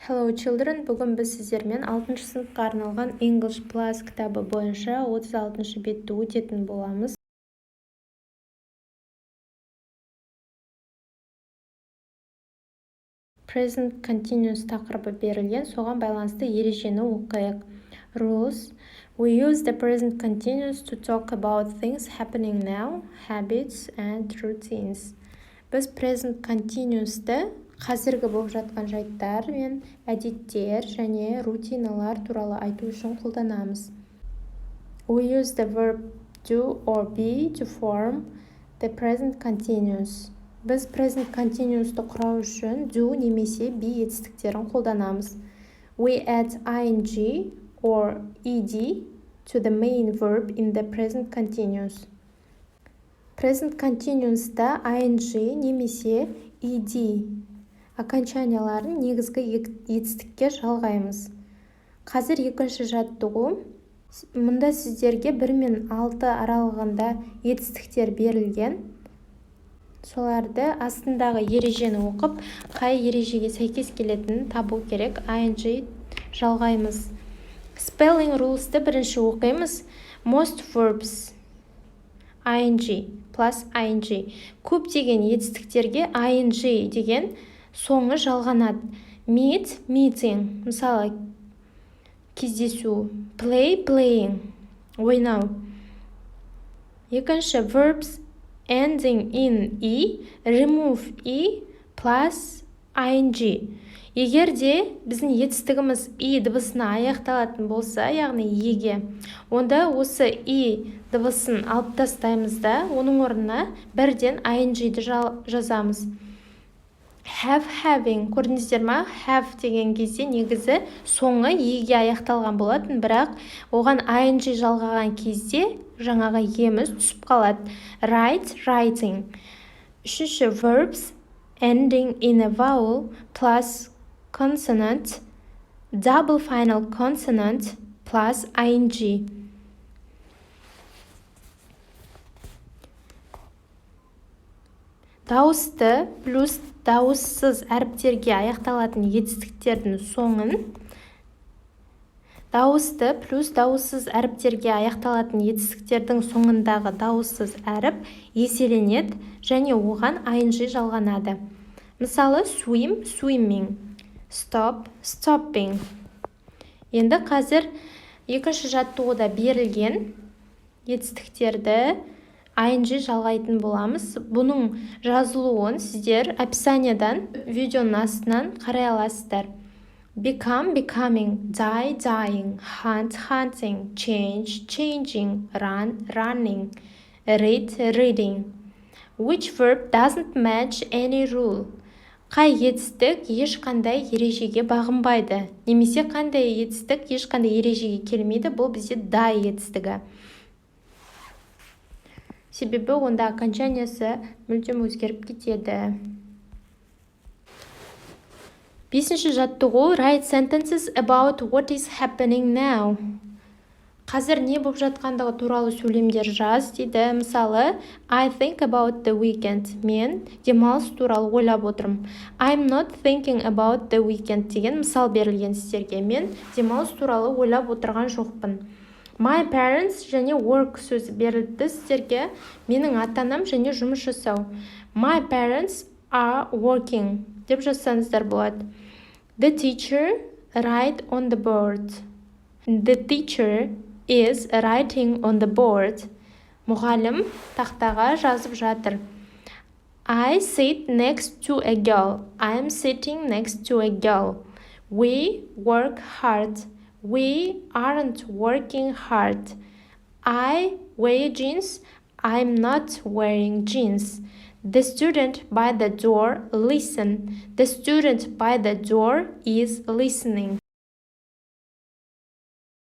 Hello children, бүгін біз сіздермен 6 сыныпқа арналған English Plus кітабы бойынша 36 бетті өтетін боламыз. Present continuous тақырыбы берілген, соған байланысты ережені оқайық. Rules. We use the present continuous to talk about things happening now, habits and routines. Біз present continuous'ты қазіргі болып жатқан жайттар мен әдеттер және рутиналар туралы айту үшін қолданамыз. We use the verb do or be to form the present continuous. Біз present continuous'ты құрау үшін do немесе be етістіктерін қолданамыз. We add ing or ed to the main verb in the present continuous. Present continuous'та ing немесе ed окончанияларын негізгі етістікке жалғаймыз. Қазір екінші жаттығу. Мұнда сіздерге 1 мен 6 аралығында етістіктер берілген. Соларды астындағы ережені оқып, қай ережеге сәйкес келетінін табу керек. ing жалғаймыз. Spelling rules'ты бірінші оқимыз. Most verbs ing plus ing. Көптеген етістіктерге ing деген соңы жалғанады. Meet, meeting. Мысалы, кездесу. Play, playing. Ойнау. Екінші, verbs ending in e, remove e plus ing. Егер де біздің етістігіміз e дыбысына аяқталатын болса, яғни еге, онда осы e дыбысын алып тастаймыз да, оның орнына бірден ing-ді жазамыз. Have, having. Көрдіңіздер ма? Have деген кезде негізі соңы еге аяқталған болатын, бірақ оған ing жалғаған кезде жаңағы еміз түсіп қалады. Write, writing. Үшінші, verbs ending in a vowel plus consonant, double final consonant plus ing. Дауысты плюс дауыссыз әріптерге аяқталатын етістіктердің соңын, дауысты плюс дауыссыз әріптерге аяқталатын етістіктердің соңындағы дауыссыз әріп еселенеді және оған ing жалғанады. Мысалы, swim, swimming, stop, stopping. Енді қазір екінші жаттығуда берілген етістіктерді ing жалғайтын боламыз. Бұның жазылуын сіздер описаниядан, видеоның астынан қарай аласыздар. Become, becoming, die, dying, hunt, hunting, change, changing, run, running, read, reading. Which verb doesn't match any rule? Қай етістік ешқандай ережеге бағынбайды? Немесе қандай етістік ешқандай ережеге келмейді? Бұл бізде die етістігі. Себебі онда окончаниясы мүлдем өзгеріп кетеді. Бесінші жаттығу. Write sentences about what is happening now. Қазір не болып жатқандығы туралы сөйлемдер жаз дейді. Мысалы, I think about the weekend. Мен демалыс туралы ойлап отырмын. I'm not thinking about the weekend деген мысал берілген сіздерге. Мен демалыс туралы ойлап отырған жоқпын. My parents және work сөзі берілді сіздерге. Менің ата-анам және жұмыс жасау. My parents are working деп жазсаңыздар болады. The teacher write on the board. The teacher is writing on the board. Мұғалім тақтаға жазып жатыр. I sit next to a girl. I'm sitting next to a girl. We work hard. We aren't working hard. I wear jeans. I'm not wearing jeans. The student by the door listen. The student by the door is listening.